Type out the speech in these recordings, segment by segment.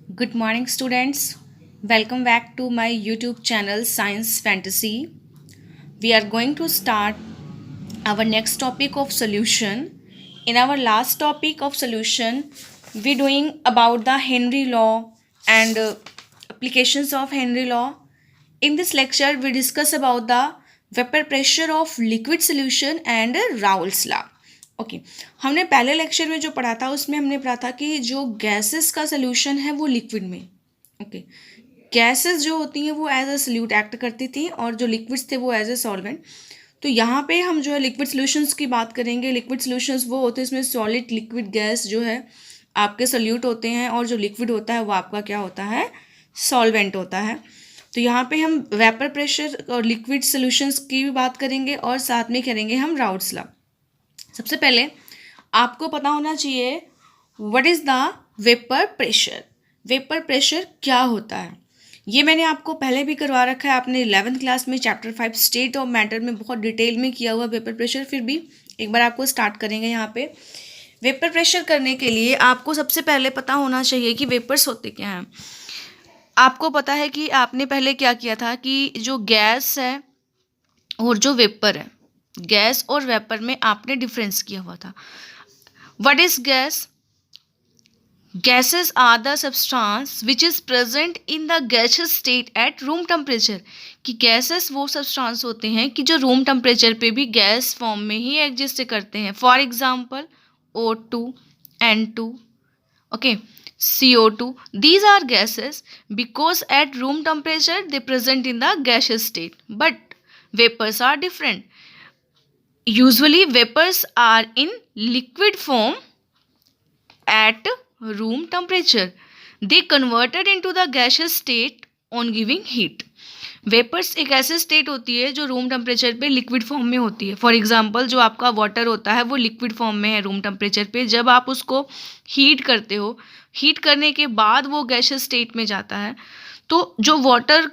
Good morning, students. Welcome back to my YouTube channel Science Fantasy. We are going to start our next topic of solution. In our last topic of solution, we're doing about the Henry law and applications of Henry law. In this lecture, we discuss about the vapor pressure of liquid solution and Raoult's law. Okay हमने पहले lecture में जो पढ़ा था उसमें हमने पढ़ा था कि जो गैसेस का सोल्यूशन है वो लिक्विड में ओके गैसेस जो होती हैं वो एज अ सल्यूट एक्ट करती थी और जो लिक्विड्स थे वो एज अ सॉल्वेंट। तो यहाँ पे हम जो है लिक्विड सॉल्यूशंस की बात करेंगे। लिक्विड सॉल्यूशंस वो होते हैं इसमें सॉलिड लिक्विड गैस जो है आपके सल्यूट होते हैं और जो लिक्विड होता है वो आपका क्या होता है, सॉल्वेंट होता है। तो यहाँ पे हम वेपर प्रेशर और लिक्विड सॉल्यूशंस की भी बात करेंगे और साथ में करेंगे हम राउट्स लॉ। सबसे पहले आपको पता होना चाहिए what is the vapour pressure. Vapour pressure क्या होता है ये मैंने आपको पहले भी करवा रखा है, आपने 11th क्लास में चैप्टर 5 स्टेट ऑफ मैटर में बहुत डिटेल में किया हुआ वेपर प्रेशर। फिर भी एक बार आपको स्टार्ट करेंगे। यहाँ पे वेपर प्रेशर करने के लिए आपको सबसे पहले पता होना चाहिए कि वेपर्स होते क्या हैं। आपको पता है कि आपने पहले क्या किया था कि जो गैस है और जो वेपर है, गैस और वेपर में आपने डिफरेंस किया हुआ था। What is gas? Gases are the substance which is present in the gaseous state at room temperature। कि गैसेस वो सब्सटेंस होते हैं कि जो रूम टेम्परेचर पे भी गैस फॉर्म में ही एग्जिस्ट करते हैं। For example O2, N2, okay, CO2, these are gases because at room temperature they present in the gaseous state, but vapors are different. Usually vapors are in liquid form at room temperature. They converted into the gaseous state on giving heat. Vapours एक ऐसे state होती है जो room temperature पे liquid form में होती है। For example जो आपका वाटर होता है वो लिक्विड फॉर्म में है रूम टेम्परेचर पे। जब आप उसको हीट करते हो, हीट करने के बाद वो गैशियस स्टेट में जाता है। तो जो वाटर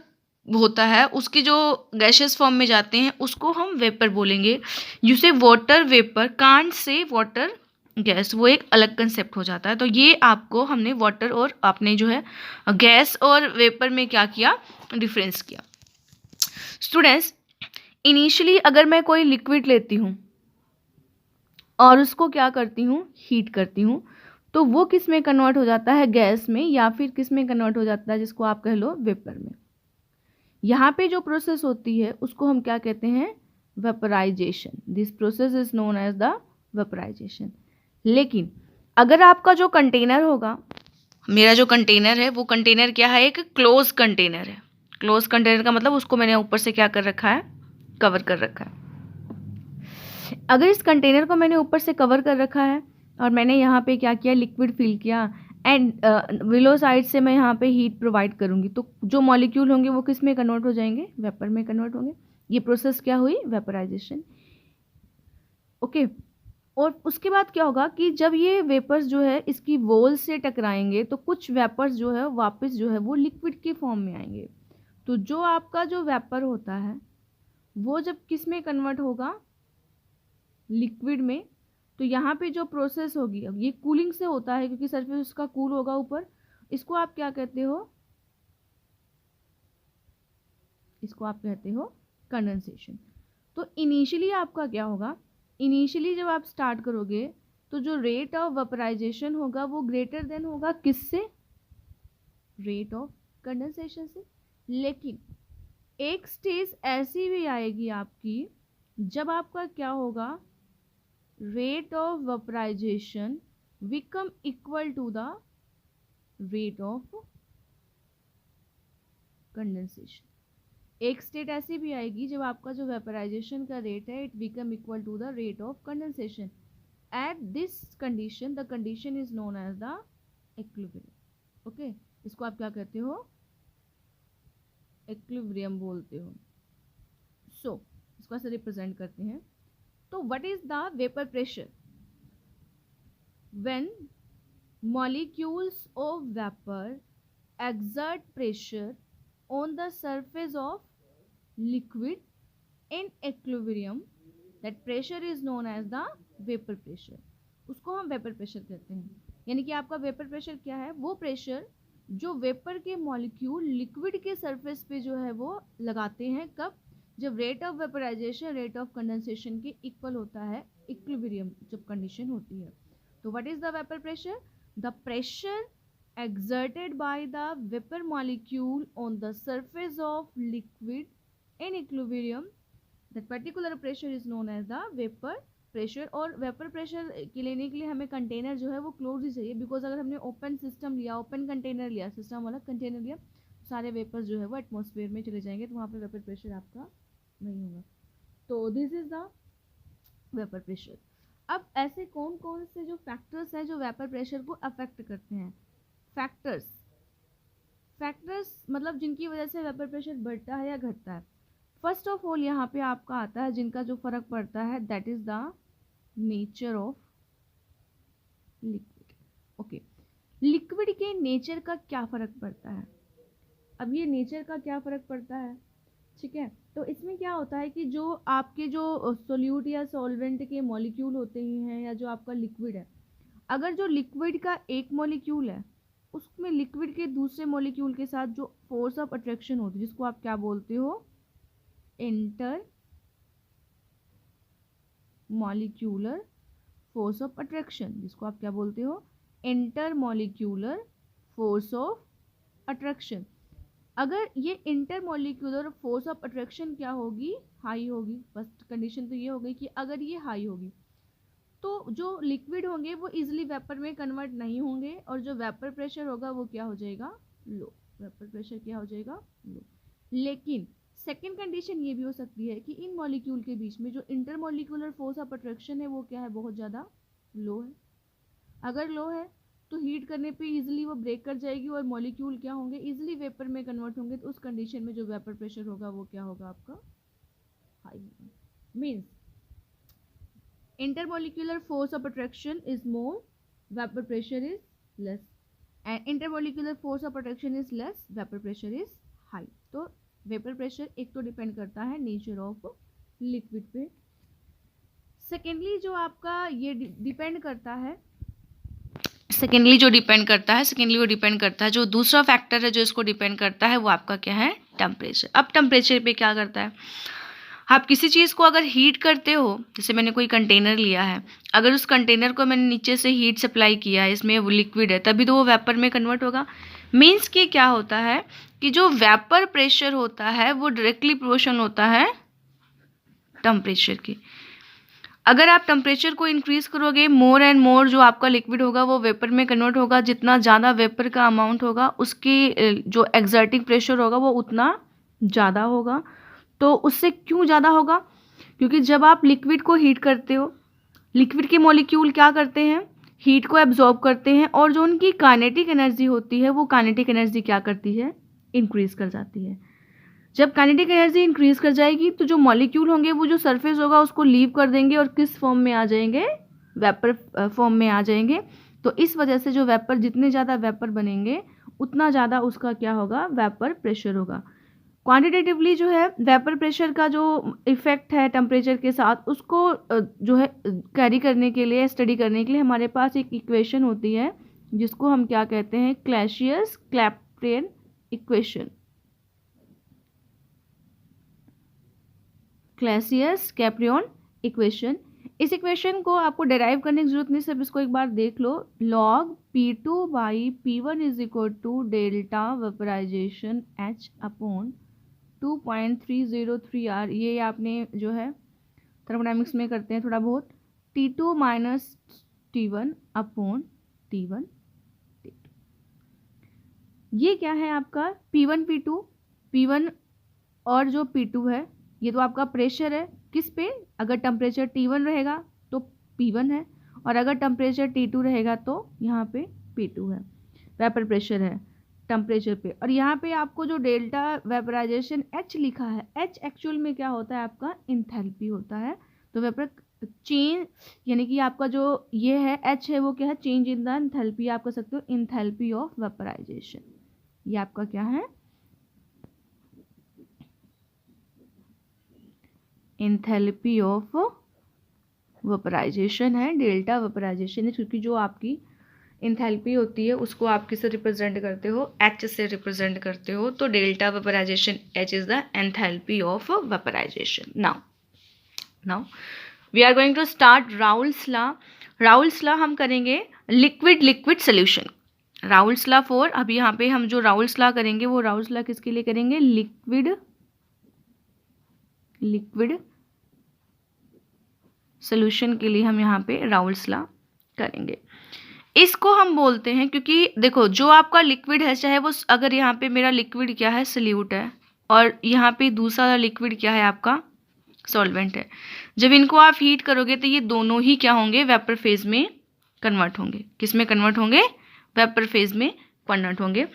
होता है उसके जो गैशियस फॉर्म में जाते हैं उसको हम वेपर बोलेंगे। यू से water vapour, can't say water gas, वो एक अलग कंसेप्ट हो जाता है। तो ये आपको हमने वाटर और आपने जो है गैस और वेपर में क्या किया, डिफरेंस किया। स्टूडेंट्स, इनिशियली अगर मैं कोई लिक्विड लेती हूँ और उसको क्या करती हूँ, हीट करती हूँ, तो वो किस में कन्वर्ट हो जाता है, गैस में, या फिर किस में कन्वर्ट हो जाता है जिसको आप कह लो वेपर में। यहाँ पे जो प्रोसेस होती है उसको हम क्या कहते हैं, vaporisation. This process is known as the vaporisation. लेकिन अगर आपका जो कंटेनर होगा, मेरा जो कंटेनर है वो कंटेनर क्या है, एक क्लोज कंटेनर है। क्लोज कंटेनर का मतलब उसको मैंने ऊपर से क्या कर रखा है, कवर कर रखा है। अगर इस कंटेनर को मैंने ऊपर से कवर कर रखा है और मैंने यहाँ पे क्या किया, लिक्विड फिल किया एंड बिलो साइड से मैं यहाँ पे हीट प्रोवाइड करूँगी, तो जो मॉलिक्यूल होंगे वो किस में कन्वर्ट हो जाएंगे, वेपर में कन्वर्ट होंगे। ये प्रोसेस क्या हुई, वेपराइजेशन। ओके, और उसके बाद क्या होगा कि जब ये वेपर्स जो है इसकी वॉल से टकराएंगे तो कुछ वेपर्स जो है वापस जो है वो लिक्विड के फॉर्म में आएंगे। तो जो आपका जो वेपर होता है वो जब किस में कन्वर्ट होगा, लिक्विड में, तो यहाँ पे जो प्रोसेस होगी, अब ये कूलिंग से होता है क्योंकि सरफेस उसका कूल होगा ऊपर, इसको आप क्या कहते हो, इसको आप कहते हो कंडेंसेशन। तो इनिशियली आपका क्या होगा, इनिशियली जब आप स्टार्ट करोगे तो जो रेट ऑफ वेपराइजेशन होगा वो ग्रेटर देन होगा किससे, रेट ऑफ कंडेंसेशन से। लेकिन एक स्टेज ऐसी भी आएगी आपकी जब आपका क्या होगा, rate of vaporisation become equal to the rate of condensation. एक स्टेट ऐसी भी आएगी जब आपका जो वेपराइजेशन का रेट है it become equal to the rate of condensation. At this condition the condition is known as the equilibrium. Okay, इसको आप क्या कहते हो, इक्विलिब्रियम बोलते हो। सो इसको ऐसे रिप्रेजेंट करते हैं। तो what is the vapour pressure, when molecules of vapour exert pressure on the surface of liquid in equilibrium, that pressure is known as the vapor pressure। उसको हम वेपर प्रेशर कहते हैं। यानी कि आपका वेपर प्रेशर क्या है, वो प्रेशर जो वेपर के मॉलिक्यूल लिक्विड के सरफेस पे जो है वो लगाते हैं, कब? जब rate of vaporisation rate of condensation के इक्वल होता है, इक्विलिब्रियम जब कंडीशन होती है। तो what is the vapour pressure? The pressure exerted by the vapor molecule on the surface of liquid in equilibrium, that particular pressure is known as the vapor pressure। और vapour pressure के लेने के लिए हमें container जो है वो close ही चाहिए, बिकॉज अगर हमने ओपन सिस्टम लिया, ओपन कंटेनर लिया, सिस्टम वाला कंटेनर लिया, तो सारे वेपर्स जो है वो एटमॉस्फेयर में चले जाएंगे, तो वहाँ पे वेपर प्रेशर आपका नहीं होगा। तो this is the vapour pressure. अब ऐसे कौन कौन से जो फैक्टर्स हैं जो वेपर प्रेशर को अफेक्ट करते हैं? फैक्टर्स मतलब जिनकी वजह से वेपर प्रेशर बढ़ता है या घटता है। फर्स्ट ऑफ ऑल यहाँ पे आपका आता है जिनका जो फर्क पड़ता है, that is the nature of liquid. Okay, liquid के नेचर का क्या फर्क पड़ता है? अब ये नेचर का क्या फर्क पड़ता है, ठीक है, तो इसमें क्या होता है कि जो आपके जो सोल्यूट या सॉल्वेंट के मॉलिक्यूल होते ही हैं, या जो आपका लिक्विड है, अगर जो लिक्विड का एक मॉलिक्यूल है उसमें लिक्विड के दूसरे मॉलिक्यूल के साथ जो फोर्स ऑफ अट्रैक्शन होती है, जिसको आप क्या बोलते हो? Inter molecular force of attraction, जिसको आप क्या बोलते हो? Inter molecular force of attraction. अगर ये inter molecular force of attraction क्या होगी? हाई होगी। फर्स्ट कंडीशन तो ये हो गई कि अगर ये हाई होगी तो जो लिक्विड होंगे वो इजीली वेपर में कन्वर्ट नहीं होंगे, और जो वेपर प्रेशर होगा वो क्या हो जाएगा? लो। वेपर प्रेशर क्या हो जाएगा? लो। लेकिन सेकेंड कंडीशन ये भी हो सकती है कि इन मॉलिक्यूल के बीच में जो inter molecular force of attraction है वो क्या है? बहुत ज़्यादा लो है। अगर लो है तो हीट करने पे इजीली वो ब्रेक कर जाएगी और मॉलिक्यूल क्या होंगे? इजीली वेपर में कन्वर्ट होंगे। तो उस कंडीशन में जो वेपर प्रेशर होगा वो क्या होगा? आपका हाई होगा। Means intermolecular force of attraction is more, vapor pressure is less, and intermolecular force of attraction is less, vapor pressure is high। तो वेपर प्रेशर एक तो डिपेंड करता है नेचर ऑफ लिक्विड पे। सेकेंडली जो आपका ये डिपेंड करता है, वो डिपेंड करता है जो दूसरा फैक्टर है जो इसको डिपेंड करता है वो आपका क्या है? टेम्परेचर। अब टेम्परेचर पे क्या करता है? आप किसी चीज़ को अगर हीट करते हो, जैसे मैंने कोई कंटेनर लिया है, अगर उस कंटेनर को मैंने नीचे से हीट सप्लाई किया है, इसमें वो लिक्विड है, तभी तो वो वेपर में कन्वर्ट होगा। मीन्स कि क्या होता है कि जो वेपर प्रेशर होता है वो डायरेक्टली प्रोपोर्शनल होता है टेम्परेचर की। अगर आप टेम्परेचर को इंक्रीज करोगे, मोर एंड मोर जो आपका लिक्विड होगा वो वेपर में कन्वर्ट होगा। जितना ज़्यादा वेपर का अमाउंट होगा उसकी जो एक्सर्टिंग प्रेशर होगा वो उतना ज़्यादा होगा। तो उससे क्यों ज़्यादा होगा? क्योंकि जब आप लिक्विड को हीट करते हो, लिक्विड के मॉलिक्यूल क्या करते हैं? हीट को एब्जॉर्ब करते हैं, और जो उनकी काइनेटिक एनर्जी होती है वो काइनेटिक एनर्जी क्या करती है? इंक्रीज कर जाती है। जब काइनेटिक एनर्जी इंक्रीज कर जाएगी तो जो मॉलिक्यूल होंगे वो जो सरफेस होगा उसको लीव कर देंगे और किस फॉर्म में आ जाएंगे? वेपर फॉर्म में आ जाएंगे। तो इस वजह से जो वेपर, जितने ज़्यादा वेपर बनेंगे उतना ज़्यादा उसका क्या होगा? वेपर प्रेशर होगा। क्वांटिटेटिवली जो है वेपर प्रेशर का जो इफेक्ट है टेम्परेचर के साथ, उसको जो है कैरी करने के लिए, स्टडी करने के लिए हमारे पास एक इक्वेशन होती है जिसको हम क्या कहते हैं? क्लैसियस-क्लैपेरॉन इक्वेशन। क्लैसियस-क्लैपेरॉन इक्वेशन। इस इक्वेशन को आपको डेराइव करने की जरूरत नहीं, सिर्फ इसको एक बार देख लो। Log P2/P1 is equal to delta vaporization H upon 2.303 R। ये आपने जो है थर्मोडायनेमिक्स में करते हैं थोड़ा बहुत। T2 minus T1 upon T1 T2। ये क्या है आपका? P1 P1 और जो P2 है ये तो आपका प्रेशर है। किस पे? अगर टेम्परेचर T1 रहेगा तो P1 है, और अगर टेम्परेचर T2 रहेगा तो यहाँ पे P2 है। वेपर प्रेशर है टेम्परेचर पे। और यहाँ पे आपको जो डेल्टा वेपराइजेशन H लिखा है, H एक्चुअल में क्या होता है? आपका इंथैल्पी होता है। तो वेपर चेंज, यानी कि आपका जो ये है H है वो क्या है? Change in the enthalpy. आप कह सकते हो इंथैल्पी ऑफ वेपराइजेशन। ये आपका क्या है? इंथैल्पी ऑफ वेपराइजेशन है, डेल्टा वेपराइजेशन है, क्योंकि जो आपकी इंथैल्पी होती है उसको आप किससे रिप्रेजेंट करते हो, एच से रिप्रेजेंट करते हो। तो delta vaporisation H is the enthalpy of vaporisation. Now we are going to start Raoult's law. Raoult's law हम करेंगे liquid liquid solution. Raoult's law for, अभी यहाँ पे हम जो राउल्स लॉ करेंगे वो राउल्स लॉ किसके लिए करेंगे, लिक्विड लिक्विड सोल्यूशन के लिए हम यहाँ पे राउल्स लॉ करेंगे। इसको हम बोलते हैं, क्योंकि देखो जो आपका लिक्विड है, चाहे वो अगर यहाँ पे मेरा लिक्विड क्या है, सल्यूट है, और यहाँ पे दूसरा लिक्विड क्या है आपका, सॉल्वेंट है। जब इनको आप हीट करोगे तो ये दोनों ही क्या होंगे, वेपर फेज में कन्वर्ट होंगे। किस में कन्वर्ट होंगे, वेपर फेज में कन्वर्ट होंगे।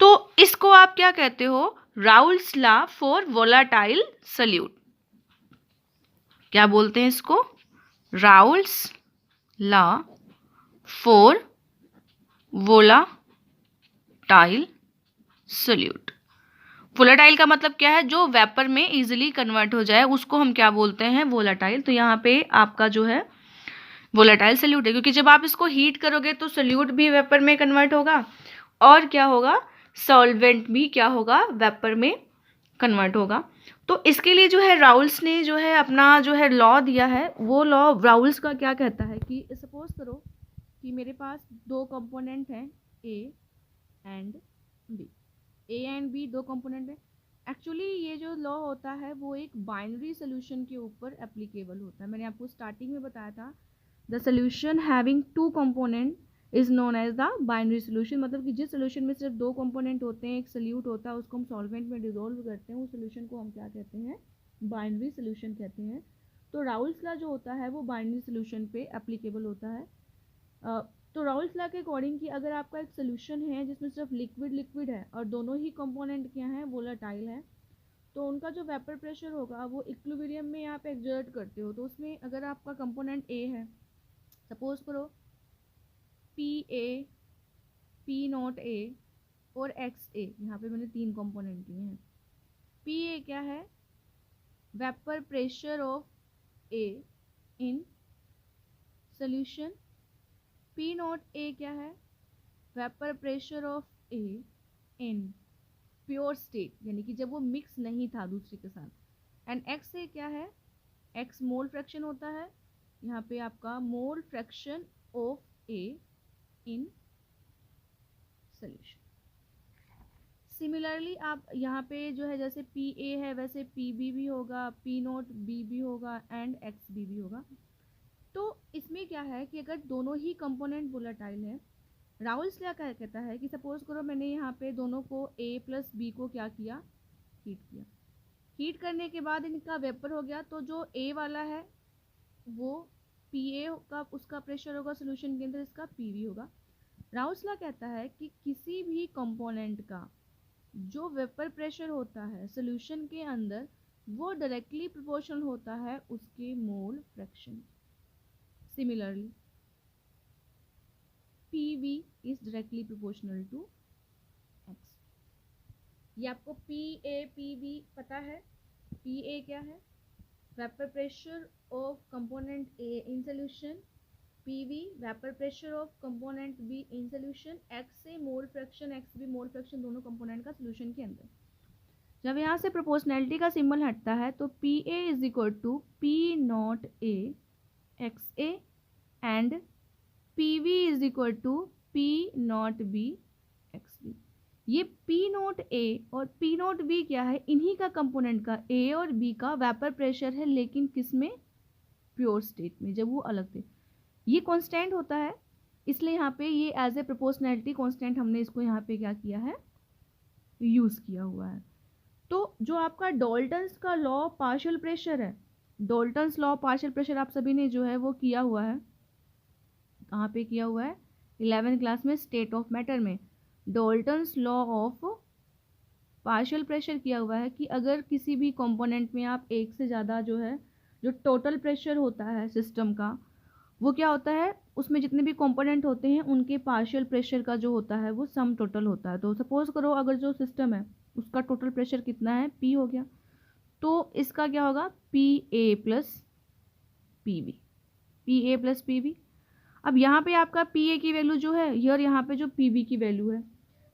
तो इसको आप क्या कहते हो, Raoult's law for volatile solute. क्या बोलते हैं इसको, Raoult's law for volatile solute. Volatile का मतलब क्या है, जो वेपर में इजीली कन्वर्ट हो जाए उसको हम क्या बोलते हैं, वोलाटाइल। तो यहाँ पे आपका जो है वोलाटाइल सोल्यूट है, क्योंकि जब आप इसको हीट करोगे तो सोल्यूट भी वेपर में कन्वर्ट होगा, और क्या होगा, सॉल्वेंट भी क्या होगा, वेपर में कन्वर्ट होगा। तो इसके लिए जो है राउल्स ने जो है अपना जो है लॉ दिया है, वो लॉ राउल्स का क्या कहता है कि सपोज करो कि मेरे पास दो कंपोनेंट हैं A and B. A and B दो कंपोनेंट है। एक्चुअली ये जो लॉ होता है वो एक बाइनरी सोल्यूशन के ऊपर एप्लीकेबल होता है। मैंने आपको स्टार्टिंग में बताया था, the solution having two component is known as the binary solution. मतलब कि जिस सोल्यूशन में सिर्फ दो कंपोनेंट होते हैं, एक सोल्यूट होता है, उसको हम सॉल्वेंट में डिसॉल्व करते हैं, उस सोल्यूशन को हम क्या कहते हैं, बाइनरी सोल्यूशन कहते हैं। तो राउल्स लॉ जो होता है वो बाइनरी सोल्यूशन पे एप्लीकेबल होता है। तो राउल्स लॉ के अकॉर्डिंग कि अगर आपका एक सोल्यूशन है जिसमें सिर्फ लिक्विड लिक्विड है और दोनों ही कंपोनेंट क्या हैं, वोलेटाइल है, तो उनका जो वेपर प्रेशर होगा वो इक्विलिब्रियम में आप एक्सर्ट करते हो। तो उसमें अगर आपका कंपोनेंट ए है, सपोज करो P A, P not a और एक्स ए, यहाँ पे मैंने तीन कंपोनेंट लिए हैं। पी ए क्या है, vapour pressure of A in solution. P not a क्या है, vapour pressure of A in pure state, यानी कि जब वो मिक्स नहीं था दूसरे के साथ। एंड एक्स ए क्या है, एक्स मोल फ्रैक्शन होता है, यहाँ पे आपका mole fraction of A in solution. Similarly आप यहाँ पे जो है जैसे पी ए है वैसे पी बी भी होगा, पी नॉट बी भी होगा एंड एक्स बी भी होगा। तो इसमें क्या है कि अगर दोनों ही कंपोनेंट वोलेटाइल है, राउल्स लॉ क्या कहता है कि सपोज करो मैंने यहाँ पे दोनों को ए प्लस बी को क्या किया, हीट किया। हीट करने के बाद इनका वेपर हो गया, तो जो ए वाला है वो पी ए का उसका प्रेशर होगा सोल्यूशन के अंदर, इसका पी बी होगा। राउल्स लॉ कहता है कि किसी भी कंपोनेंट का जो वेपर प्रेशर होता है सोल्यूशन के अंदर वो डायरेक्टली प्रोपोर्शनल होता है उसके mole fraction. Similarly PV is directly proportional to X। ये आपको PA PB पता है। PA क्या है, vapour pressure of component A in solution. PV vapour pressure of component B in solution. X से mole fraction, XB mole fraction, दोनों component का solution के अंदर। जब यहाँ से प्रोपोर्शनैलिटी का सिंबल हटता है तो PA is equal to P not A XA and PV is equal to P not B XB। ये P नॉट A और P नॉट B क्या है, इन्हीं का कंपोनेंट का A और B का वेपर प्रेशर है, लेकिन किस में, प्योर स्टेट में, जब वो अलग थे। ये कांस्टेंट होता है, इसलिए यहाँ पे ये एज ए प्रोपोर्शनैलिटी कांस्टेंट हमने इसको यहाँ पे क्या किया है, यूज़ किया हुआ है। तो जो आपका डॉल्टन्स का लॉ पार्शियल प्रेशर है, डॉल्टन्स लॉ पार्शियल प्रेशर आप सभी ने जो है वो किया हुआ है, कहाँ पे किया हुआ है, 11th क्लास में स्टेट ऑफ मैटर में। Dalton's law of partial pressure किया हुआ है कि अगर किसी भी कंपोनेंट में आप एक से ज़्यादा जो है, जो टोटल प्रेशर होता है सिस्टम का, वो क्या होता है, उसमें जितने भी कंपोनेंट होते हैं उनके पार्शियल प्रेशर का जो होता है वो सम टोटल होता है। तो सपोज करो अगर जो सिस्टम है उसका टोटल प्रेशर कितना है, P हो गया, तो इसका क्या होगा, PA plus PB, PA plus PB। अब यहाँ पे आपका पी ए की वैल्यू जो है और यहाँ पे जो पी बी की वैल्यू है,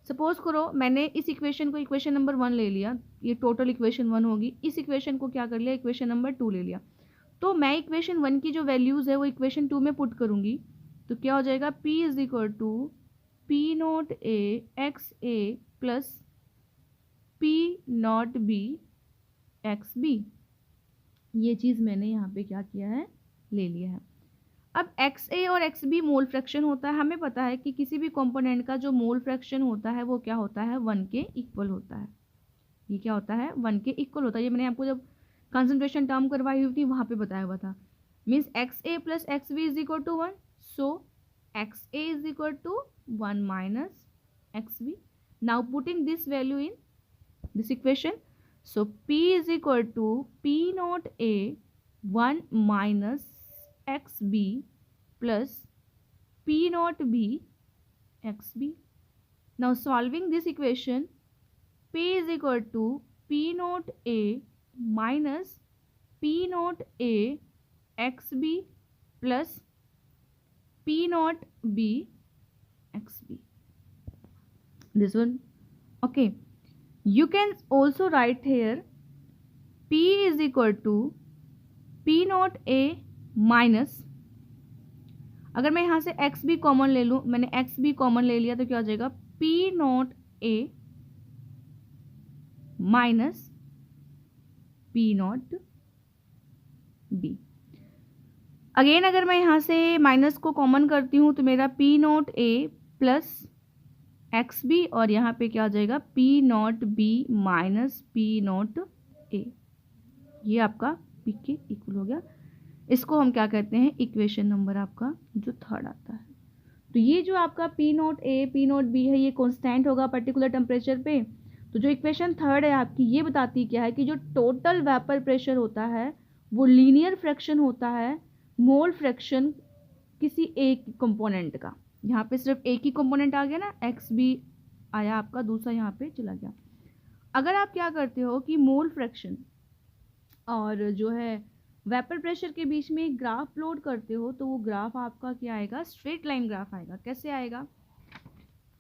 सपोज करो मैंने इस इक्वेशन को इक्वेशन नंबर 1 ले लिया, ये टोटल इक्वेशन 1 होगी, इस इक्वेशन को क्या कर लिया, इक्वेशन नंबर 2 ले लिया। तो मैं इक्वेशन 1 की जो वैल्यूज़ है वो इक्वेशन 2 में पुट करूँगी, तो क्या हो जाएगा, P is equal to P not A X A plus P not B X B. ये चीज़ मैंने यहाँ पे क्या किया है, ले लिया है। अब एक्स ए और एक्स बी मोल फ्रैक्शन होता है, हमें पता है कि किसी भी कंपोनेंट का जो मोल फ्रैक्शन होता है वो क्या होता है, 1 के इक्वल होता है। ये क्या होता है, 1 के इक्वल होता है। ये मैंने आपको जब कंसंट्रेशन टर्म करवाई हुई थी वहाँ पे बताया हुआ था। Means X A plus X B is equal to 1, so X A is equal to 1 minus X B. Now putting this value in this equation, so P is equal to P naught A 1 minus XB plus P naught B XB. Now solving this equation, P is equal to P naught A minus P naught A XB plus P naught B XB. This one, okay. You can also write here P is equal to P naught A minus, अगर मैं यहाँ से x B common ले लूँ, मैंने x B common ले लिया तो क्या हो जाएगा, P not A minus P not B। Again अगर मैं यहाँ से माइनस को कॉमन करती हूँ तो मेरा P not A plus X B और यहाँ पे क्या आ जाएगा, P not B minus P not A. ये आपका पी के इक्वल हो गया। इसको हम क्या कहते हैं, इक्वेशन नंबर आपका जो थर्ड आता है। तो ये जो आपका P not A P not be है ये कांस्टेंट होगा पर्टिकुलर टेम्परेचर पे। तो जो इक्वेशन थर्ड है आपकी ये बताती क्या है कि जो टोटल वेपर प्रेशर होता है वो लीनियर फ्रैक्शन होता है मोल फ्रैक्शन किसी एक कंपोनेंट का। यहाँ पे सिर्फ एक ही कंपोनेंट आ गया ना, एक्स बी आया आपका, दूसरा यहाँ पे चला गया। अगर आप क्या करते हो कि मोल फ्रैक्शन और जो है वेपर प्रेशर के बीच में एक ग्राफ प्लॉट करते हो तो वो ग्राफ आपका क्या आएगा, स्ट्रेट लाइन ग्राफ आएगा। कैसे आएगा,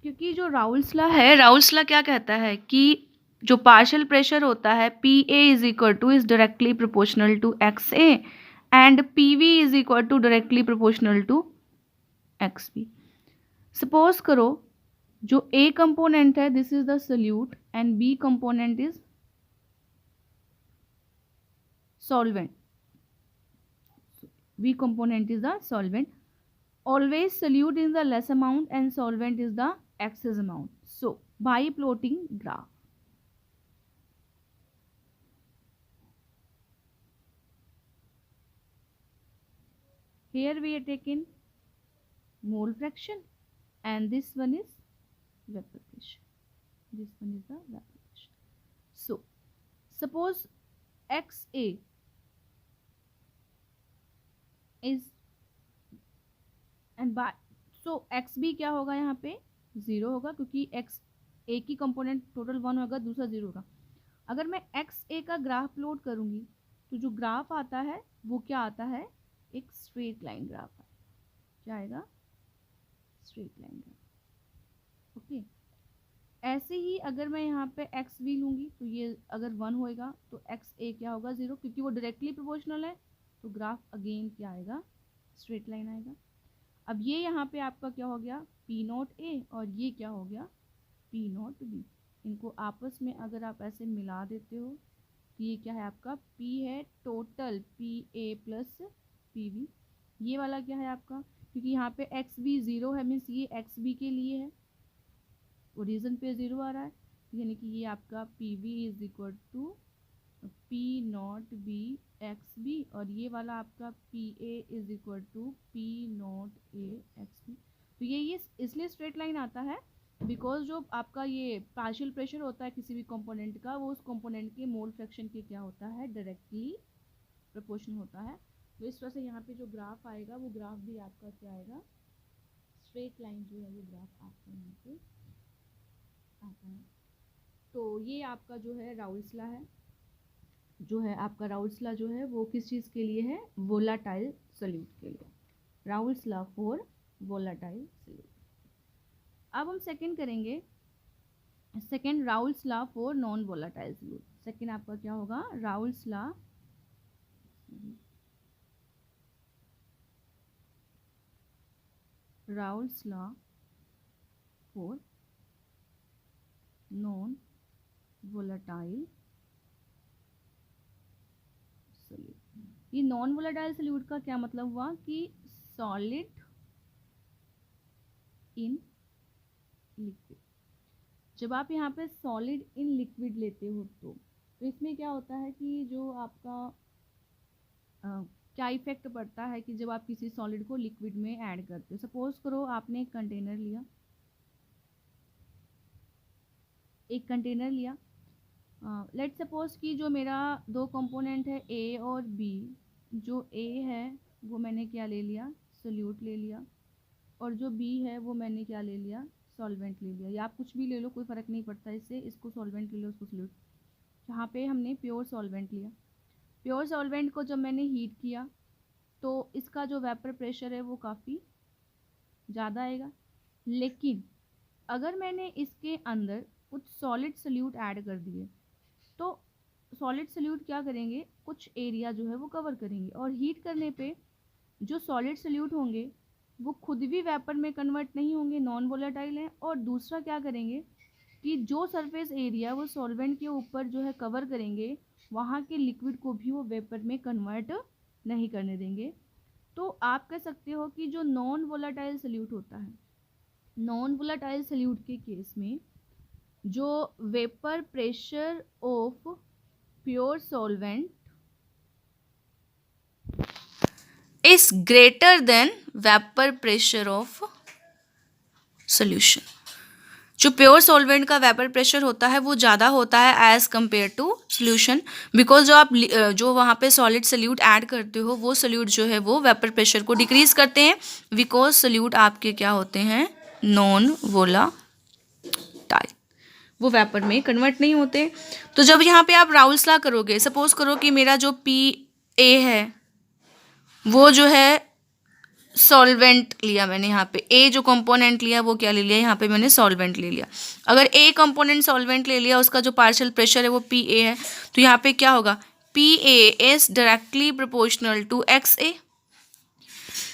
क्योंकि जो राउल्स लॉ है, राउल्स लॉ क्या कहता है कि जो पार्शियल प्रेशर होता है P A is equal to is directly proportional to X A and P V is equal to directly proportional to X B. Suppose करो जो ए कंपोनेंट है this is the solute and B component is solvent. B component is the solvent. Always solute is the less amount and solvent is the excess amount. So by plotting graph, here we are taking mole fraction and this one is vapor pressure. This one is the vapor pressure. So suppose XA is and by so XB क्या होगा, यहाँ पे 0 होगा क्योंकि x ए की component total 1 होगा, दूसरा 0 होगा। अगर मैं XA का ग्राफ प्लॉट करूँगी तो जो ग्राफ आता है वो क्या आता है, एक स्ट्रेट लाइन ग्राफ है। क्या आएगा, स्ट्रेट लाइन ग्राफ। ओके, ऐसे ही अगर मैं यहाँ पे एक्स बी लूँगी तो ये अगर 1 होएगा तो एक्स ए क्या होगा, 0, क्योंकि वो डायरेक्टली प्रोपोर्शनल है। तो ग्राफ अगेन क्या आएगा, स्ट्रेट लाइन आएगा। अब ये यहाँ पे आपका क्या हो गया, पी नॉट ए और ये क्या हो गया, पी नॉट बी। इनको आपस में अगर आप ऐसे मिला देते हो तो ये क्या है आपका, पी है total P A plus P B. ये वाला क्या है आपका, क्योंकि यहाँ पे एक्स बी 0 है, मीन्स ये एक्स बी के लिए है, ओरिजिन पे 0 आ रहा है, यानी कि ये आपका P B is equal to P not B X B और ये वाला आपका P A is equal to P not A X B. तो ये इसलिए स्ट्रेट लाइन आता है बिकॉज जो आपका ये पार्शियल प्रेशर होता है किसी भी कंपोनेंट का वो उस कंपोनेंट के मोल फ्रैक्शन के क्या होता है, डायरेक्टली प्रोपोर्शनल होता है। तो इस तरह से यहाँ पे जो ग्राफ आएगा वो ग्राफ भी आपका क्या आएगा, स्ट्रेट लाइन जो है वो ग्राफ आपका यहाँ पे आता है। तो ये आपका जो है राउल्स लॉ है, जो है आपका राउल्स लॉ जो है वो किस चीज़ के लिए है, वोलाटाइल सोल्यूट के लिए। Raoul's law for volatile solute. अब हम सेकंड करेंगे, second Raoul's law for non volatile solute. Second आपका क्या होगा, Raoul's law for non volatile solute. ये नॉन वोलाटाइल सॉल्यूट का क्या मतलब हुआ कि सॉलिड इन लिक्विड। जब आप यहाँ पे सॉलिड इन लिक्विड लेते हो तो इसमें क्या होता है कि जो आपका क्या इफेक्ट पड़ता है कि जब आप किसी सॉलिड को लिक्विड में ऐड करते हो। सपोज करो आपने एक कंटेनर लिया, लेट्स सपोज कि जो मेरा दो कंपोनेंट है ए और बी, जो ए है वो मैंने क्या ले लिया, सोल्यूट ले लिया, और जो बी है वो मैंने क्या ले लिया, सॉल्वेंट ले लिया। या आप कुछ भी ले लो, कोई फ़र्क नहीं पड़ता इससे, इसको सॉल्वेंट ले लो, उसको सोल्यूट। यहाँ पे हमने प्योर सॉल्वेंट लिया। प्योर सॉल्वेंट को जब मैंने हीट किया तो इसका जो वेपर प्रेशर है वो काफ़ी ज़्यादा आएगा। लेकिन अगर मैंने इसके अंदर कुछ सॉलिड सोल्यूट ऐड कर दिए तो सॉलिड सोल्यूट क्या करेंगे, कुछ एरिया जो है वो कवर करेंगे, और हीट करने पे जो सॉलिड सोल्यूट होंगे वो खुद भी वेपर में कन्वर्ट नहीं होंगे, नॉन वोलेटाइल हैं। और दूसरा क्या करेंगे कि जो सरफेस एरिया वो सॉल्वेंट के ऊपर जो है कवर करेंगे, वहाँ के लिक्विड को भी वो वेपर में कन्वर्ट नहीं करने देंगे। तो आप कह सकते हो कि जो नॉन वोलेटाइल सोल्यूट होता है, नॉन वोलेटाइल सोल्यूट के केस में जो vapour pressure of pure solvent is greater than vapour pressure of solution. जो प्योर सॉल्वेंट का वेपर प्रेशर होता है वो ज़्यादा होता है as compare to solution, because जो आप जो वहाँ पे सॉलिड सोल्यूट ऐड करते हो वो सोल्यूट जो है वो वेपर प्रेशर को डिक्रीज करते हैं, बिकॉज सोल्यूट आपके क्या होते हैं, नॉन वोलाटाइल, वो वेपर में कन्वर्ट नहीं होते। तो जब यहाँ पे आप राउल्स लॉ करोगे, सपोज करो कि मेरा जो पी ए है वो जो है सॉल्वेंट लिया मैंने, यहाँ पे ए जो कंपोनेंट लिया वो क्या ले लिया, यहाँ पे मैंने सॉल्वेंट ले लिया। अगर ए कंपोनेंट सॉल्वेंट ले लिया, उसका जो पार्शियल प्रेशर है वो पी ए है, तो यहाँ पे क्या होगा, P A is directly proportional to X A.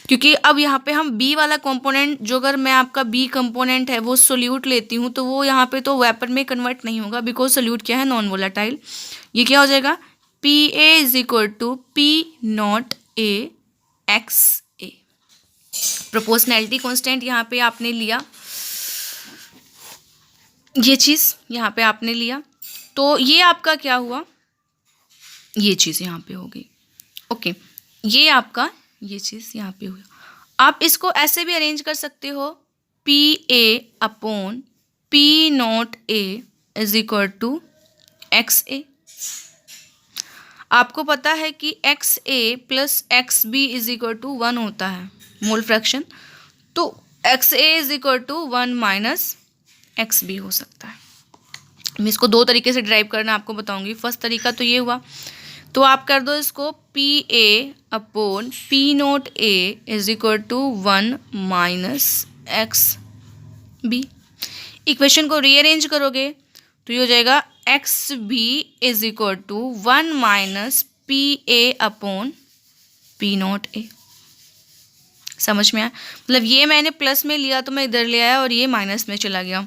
क्योंकि अब यहाँ पे हम बी वाला कंपोनेंट, जो अगर मैं आपका बी कंपोनेंट है वो सोल्यूट लेती हूँ तो वो यहाँ पे तो वेपर में कन्वर्ट नहीं होगा, बिकॉज सोल्यूट क्या है, नॉन वोलाटाइल। ये क्या हो जाएगा, P A is equal to P not A X A. Proportionality constant यहाँ पे आपने लिया, ये चीज़ यहाँ पे आपने लिया, तो ये आपका क्या हुआ, ये चीज़ यहाँ पे हो गई। ओके, ये आपका ये चीज़ यहाँ पे हुआ। आप इसको ऐसे भी अरेंज कर सकते हो, P A upon P not A is equal to X A. आपको पता है कि X A plus X B is equal to 1 होता है मोल फ्रैक्शन, तो X A is equal to 1 minus X B हो सकता है। मैं इसको दो तरीके से ड्राइव करना आपको बताऊंगी। फर्स्ट तरीका तो ये हुआ, तो आप कर दो इसको P A upon P naught A is equal to 1 minus X B. Equation को रीअरेंज करोगे तो ये हो जाएगा X B is equal to 1 minus P A upon P naught A. समझ में आया, मतलब ये मैंने प्लस में लिया तो मैं इधर ले आया और ये माइनस में चला गया।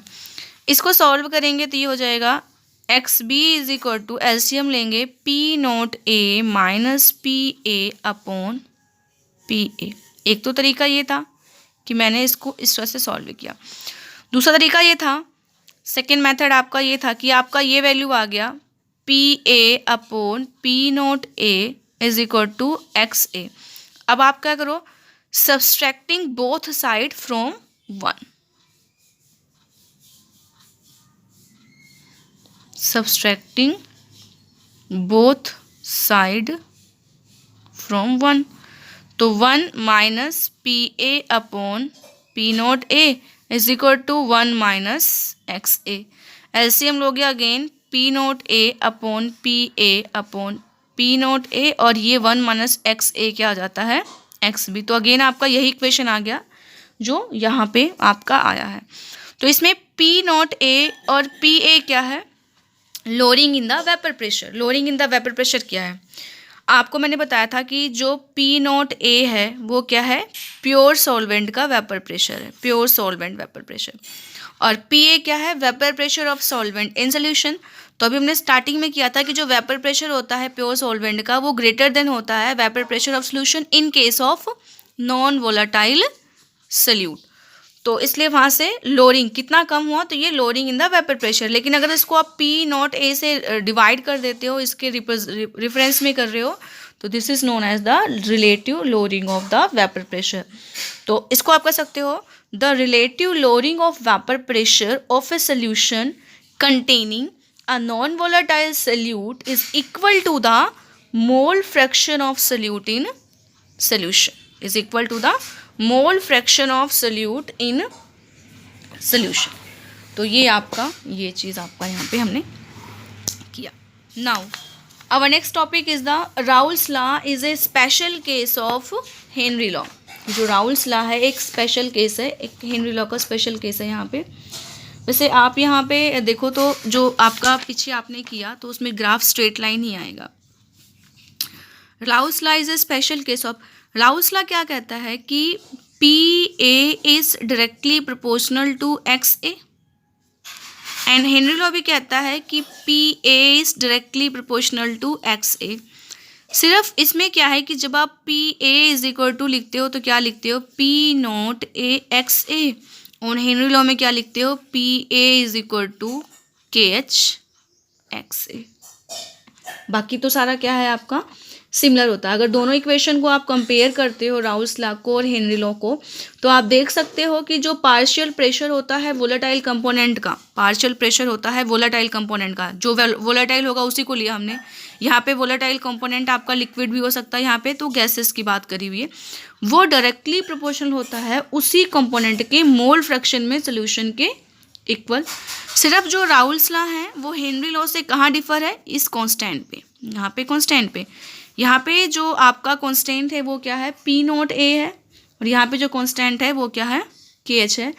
इसको सॉल्व करेंगे तो ये हो जाएगा X B is equal to, LCM लेंगे, P naught A minus P A upon P A. एक तो तरीका ये था कि मैंने इसको इस तरह से सॉल्व किया। दूसरा तरीका ये था, सेकेंड मेथड आपका ये था कि आपका ये वैल्यू आ गया P A upon P naught A is equal to X A. अब आप क्या करो, subtracting both side from 1, subtracting both side from 1, तो 1 minus P A upon P naught A is equal to 1 minus X A. LCM लोगे again, P naught A upon P A upon P naught A, और ये 1 minus X ए क्या आ जाता है, x B. तो again आपका यही इक्वेशन आ गया, जो यहाँ पे आपका आया है। तो इसमें पी नॉट ए और पी ए क्या है, lowering in the vapour pressure. Lowering in the vapour pressure क्या है, आपको मैंने बताया था कि जो पी नॉट ए है वो क्या है, प्योर सॉल्वेंट का वेपर प्रेशर है, प्योर सॉल्वेंट वेपर प्रेशर। और पी ए क्या है, vapour pressure of solvent in solution. तो अभी हमने स्टार्टिंग में किया था कि जो वेपर प्रेशर होता है प्योर सॉल्वेंट का वो ग्रेटर देन होता है vapour pressure of solution in case of non volatile solute. तो इसलिए वहाँ से लोअरिंग कितना कम हुआ, तो ये lowering in the vapour pressure. लेकिन अगर इसको आप पी नॉट ए से डिवाइड कर देते हो, इसके रिफरेंस में कर रहे हो, तो this is known as the relative lowering of the vapour pressure. तो इसको आप कह सकते हो the relative lowering of vapour pressure of a solution containing a non-volatile solute is equal to the mole fraction of solute in solution, is equal to the mole fraction of solute in solution। तो ये आपका, ये चीज़ आपका यहाँ पे हमने किया। Now our next topic is the Raoult's law is a special case of Henry law। जो राउल्स लॉ है एक स्पेशल केस है, एक हेनरी लॉ का स्पेशल केस है यहाँ पे। वैसे आप यहाँ पे देखो तो जो आपका पीछे आपने किया तो उसमें ग्राफ स्ट्रेट लाइन ही आएगा। Raoult's law is a special case of, Raoult's law क्या कहता है कि P A is directly proportional to X A, and Henry law भी कहता है कि P A is directly proportional to X A. सिर्फ इसमें क्या है कि जब आप P A is equal to लिखते हो तो क्या लिखते हो, P not A X A, और हेनरी लॉ में क्या लिखते हो, P A is equal to K H X A. बाकी तो सारा क्या है आपका सिमिलर होता है। अगर दोनों इक्वेशन को आप कंपेयर करते हो, राउल्स लॉ को और हेनरी लॉ को, तो आप देख सकते हो कि जो पार्शियल प्रेशर होता है वोलेटाइल कंपोनेंट का, पार्शियल प्रेशर होता है वोलेटाइल कंपोनेंट का, जो वोलेटाइल होगा उसी को लिया हमने। यहाँ पे वोलेटाइल कंपोनेंट आपका लिक्विड भी हो सकता है, यहाँ पे तो गैसेस की बात करी हुई है। वो डायरेक्टली प्रोपोर्शनल होता है उसी कंपोनेंट के मोल फ्रैक्शन में सोल्यूशन के इक्वल। सिर्फ जो राउल्स लॉ है वो हेनरी लॉ से कहाँ डिफर है, इस कांस्टेंट पे, यहाँ पे कांस्टेंट पे। यहाँ पे जो आपका कांस्टेंट है वो क्या है, पी नॉट ए है, और यहाँ पे जो कांस्टेंट है वो क्या है, के एच है।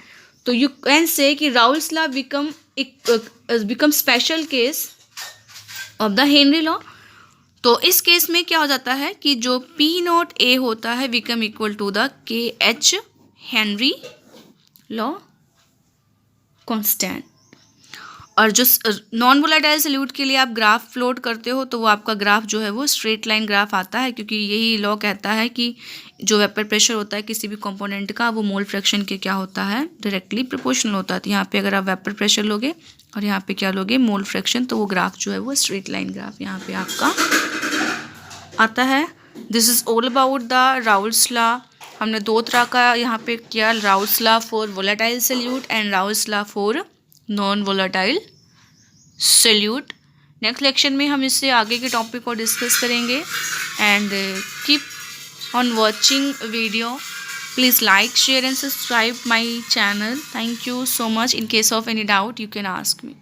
तो यू कैन से कि Raoult's law become special case of the Henry law. तो इस केस में क्या हो जाता है कि जो पी नॉट ए होता है बिकम इक्वल टू द के एच हेनरी लॉ कांस्टेंट। और जो नॉन वोलेटाइल सोल्यूट के लिए आप ग्राफ प्लॉट करते हो तो वो आपका ग्राफ जो है वो स्ट्रेट लाइन ग्राफ आता है, क्योंकि यही लॉ कहता है कि जो वेपर प्रेशर होता है किसी भी कंपोनेंट का वो मोल फ्रैक्शन के क्या होता है, डायरेक्टली प्रोपोर्शनल होता है। तो यहाँ पे अगर आप वेपर प्रेशर लोगे और यहाँ पे क्या लोगे, मोल फ्रैक्शन, तो वो ग्राफ जो है वो स्ट्रेट लाइन ग्राफ यहाँ पे आपका आता है। This is all about the Raoult's law. हमने दो तरह का यहाँ पे किया, Raoul's law for volatile solute and Raoul's law for non volatile solute. Next lecture में हम इससे आगे के टॉपिक को डिस्कस करेंगे। And keep on watching video, please like, share and subscribe my channel. Thank you so much. In case of any doubt you can ask me.